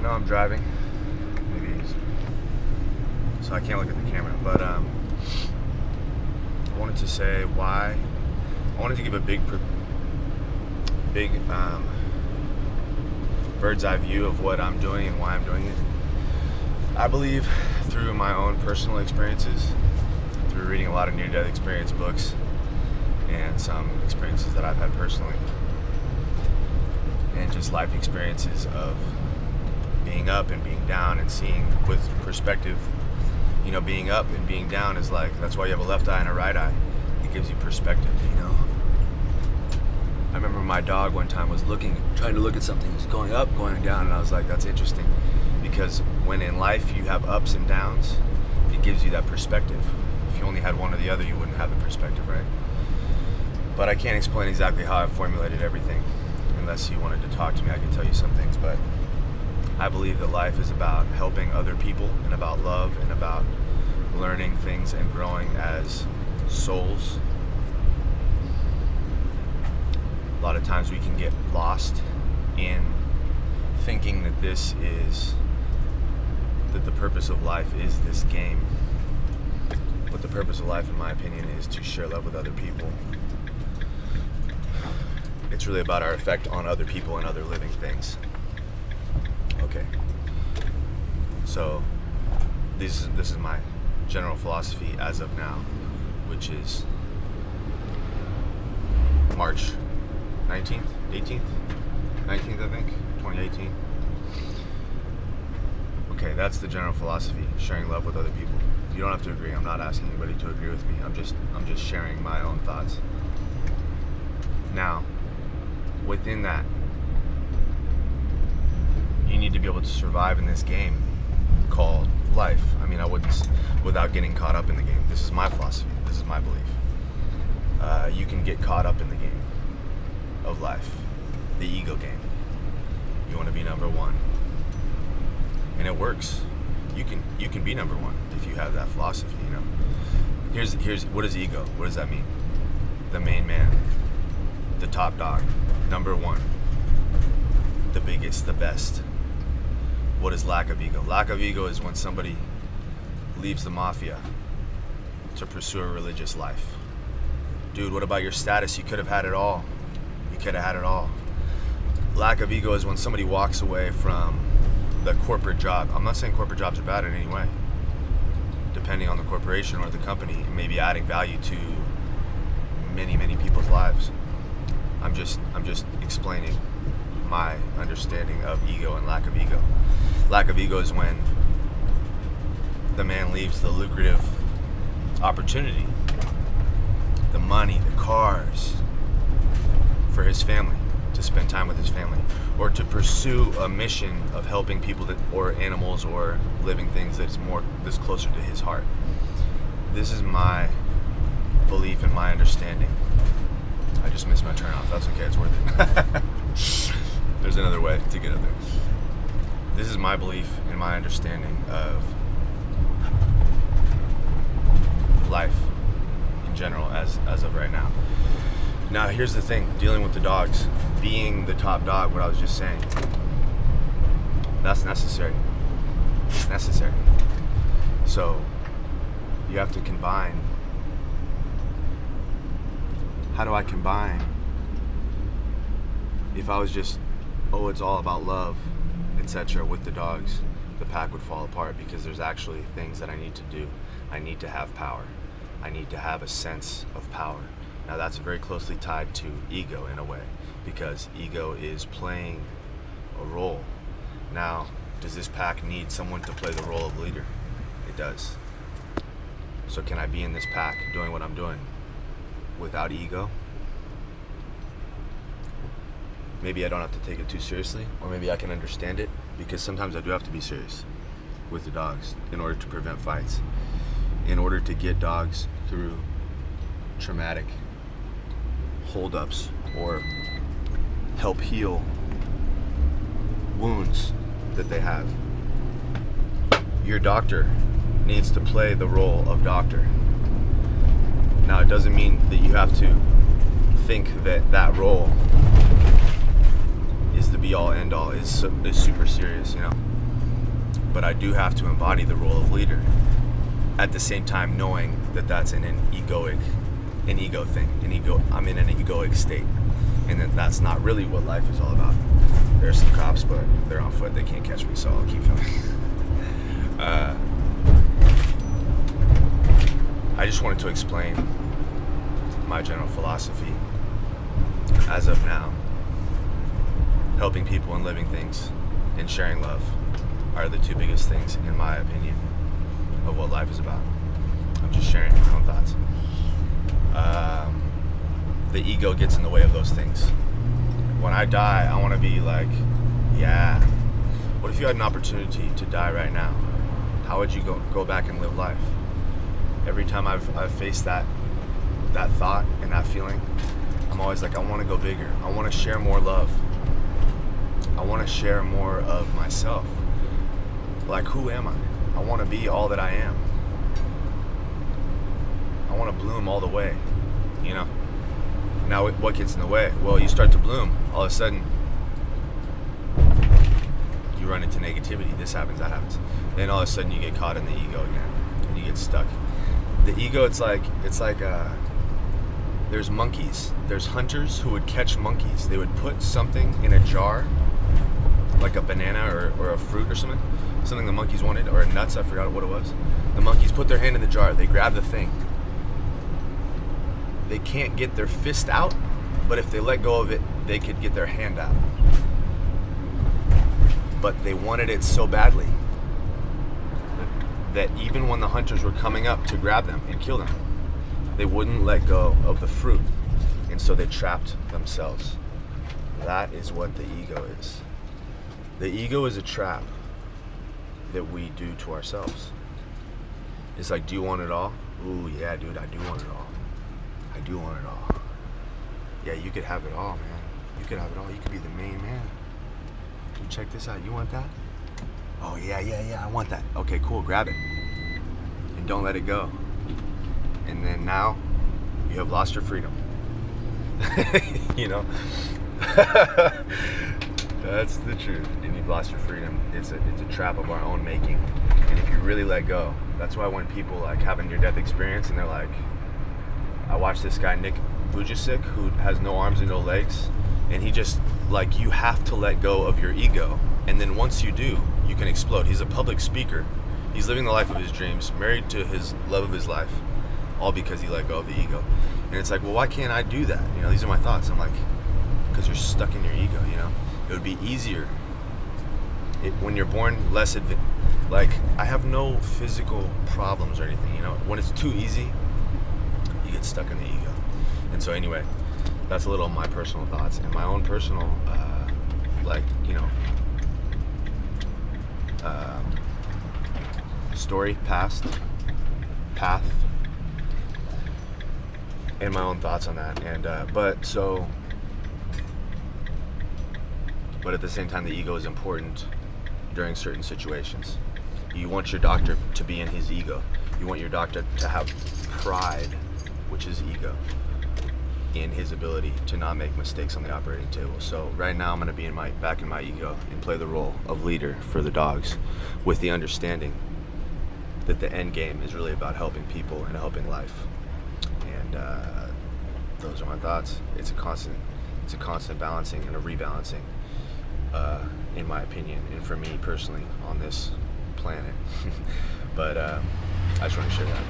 know I'm driving, so I can't look at the camera, but I wanted to say why. I wanted to give a big bird's eye view of what I'm doing and why I'm doing it. I believe through my own personal experiences, through reading a lot of near-death experience books and some experiences that I've had personally, and just life experiences of being up and being down and seeing with perspective. You know, being up and being down is like, that's why you have a left eye and a right eye. It gives you perspective, you know. I remember my dog one time was trying to look at something. It was going up, going down, and I was like, that's interesting. Because when in life you have ups and downs, it gives you that perspective. If you only had one or the other, you wouldn't have the perspective, right? But I can't explain exactly how I've formulated everything. Unless you wanted to talk to me, I can tell you some things. But I believe that life is about helping other people and about love and about learning things and growing as souls. A lot of times we can get lost in thinking that the purpose of life is this game. But the purpose of life, in my opinion, is to share love with other people. It's really about our effect on other people and other living things. Okay. So this is my general philosophy as of now, which is March 19th, 18th, 19th, I think, 2018. Okay, that's the general philosophy, sharing love with other people. You don't have to agree. I'm not asking anybody to agree with me. I'm just sharing my own thoughts. Now, within that, you need to be able to survive in this game called life. I mean, I wouldn't, without getting caught up in the game. This is my philosophy. This is my belief. You can get caught up in the game of life, the ego game. You want to be number one, and it works. You can be number one if you have that philosophy. You know. Here's what is ego? What does that mean? The main man, the top dog, number one, the biggest, the best. What is lack of ego? Lack of ego is when somebody leaves the mafia to pursue a religious life. Dude, what about your status? You could have had it all. You could have had it all. Lack of ego is when somebody walks away from the corporate job. I'm not saying corporate jobs are bad in any way. Depending on the corporation or the company, it may be adding value to many, many people's lives. I'm just explaining my understanding of ego and lack of ego. Lack of ego is when the man leaves the lucrative opportunity, the money, the cars, for his family, to spend time with his family, or to pursue a mission of helping people or animals or living things that's closer to his heart. This is my belief and my understanding. I just missed my turn off. That's okay, it's worth it. There's another way to get up there. This is my belief and my understanding of life in general as of right now. Now here's the thing, dealing with the dogs, being the top dog, what I was just saying, that's necessary. It's necessary. So you have to combine. How do I combine? If I was just, it's all about love, etc. with the dogs, the pack would fall apart, because there's actually things that I need to do. I need to have power. I need to have a sense of power. Now that's very closely tied to ego in a way, because ego is playing a role. Now, does this pack need someone to play the role of leader? It does. So can I be in this pack doing what I'm doing without ego? Maybe I don't have to take it too seriously, or maybe I can understand it, because sometimes I do have to be serious with the dogs in order to prevent fights, in order to get dogs through traumatic holdups or help heal wounds that they have. Your doctor needs to play the role of doctor. Now, it doesn't mean that you have to think that that role is the be-all, end-all, is super serious, you know. but I do have to embody the role of leader. At the same time, knowing that that's an ego thing, I'm in an egoic state, and that that's not really what life is all about. There's some cops, but they're on foot; they can't catch me, so I'll keep filming. I just wanted to explain my general philosophy as of now. Helping people and living things and sharing love are the two biggest things, in my opinion, of what life is about. I'm just sharing my own thoughts. The ego gets in the way of those things. When I die, I want to be like, yeah. What if you had an opportunity to die right now? How would you go back and live life? Every time I've faced that thought and that feeling, I'm always like, I want to go bigger. I want to share more love. I want to share more of myself. Like, who am I? I want to be all that I am. I want to bloom all the way, you know? Now, what gets in the way? Well, you start to bloom, all of a sudden, you run into negativity. This happens, that happens. Then all of a sudden, you get caught in the ego again, and you get stuck. The ego, it's like there's monkeys. There's hunters who would catch monkeys. They would put something in a jar, like a banana or a fruit or something the monkeys wanted, or nuts, I forgot what it was. The monkeys put their hand in the jar, they grab the thing. They can't get their fist out, but if they let go of it, they could get their hand out. But they wanted it so badly that even when the hunters were coming up to grab them and kill them, they wouldn't let go of the fruit, and so they trapped themselves. That is what the ego is. The ego is a trap that we do to ourselves. It's like, do you want it all? Ooh, yeah, dude, I do want it all. I do want it all. Yeah, you could have it all, man. You could have it all. You could be the main man. Dude, check this out. You want that? Oh, yeah, I want that. Okay, cool, grab it. And don't let it go. And then now, you have lost your freedom. You know? That's the truth. And you've lost your freedom. It's a trap of our own making. And if you really let go, that's why when people like have a near-death experience and they're like, I watched this guy, Nick Vujicic, who has no arms and no legs, and he just, like, you have to let go of your ego. And then once you do, you can explode. He's a public speaker. He's living the life of his dreams, married to his love of his life, all because he let go of the ego. And it's like, well, why can't I do that? You know, these are my thoughts. I'm like, because you're stuck in your ego, you know? It would be easier when you're born less like, I have no physical problems or anything, you know? When it's too easy, you get stuck in the ego. And so anyway, that's a little of my personal thoughts and my own personal, like, you know, story, path, and my own thoughts on that. And but at the same time, the ego is important during certain situations. You want your doctor to be in his ego. You want your doctor to have pride, which is ego, in his ability to not make mistakes on the operating table. So right now I'm going to be back in my ego and play the role of leader for the dogs, with the understanding that the end game is really about helping people and helping life. And those are my thoughts. It's a constant balancing and a rebalancing, in my opinion, and for me personally on this planet. But I just want to share that.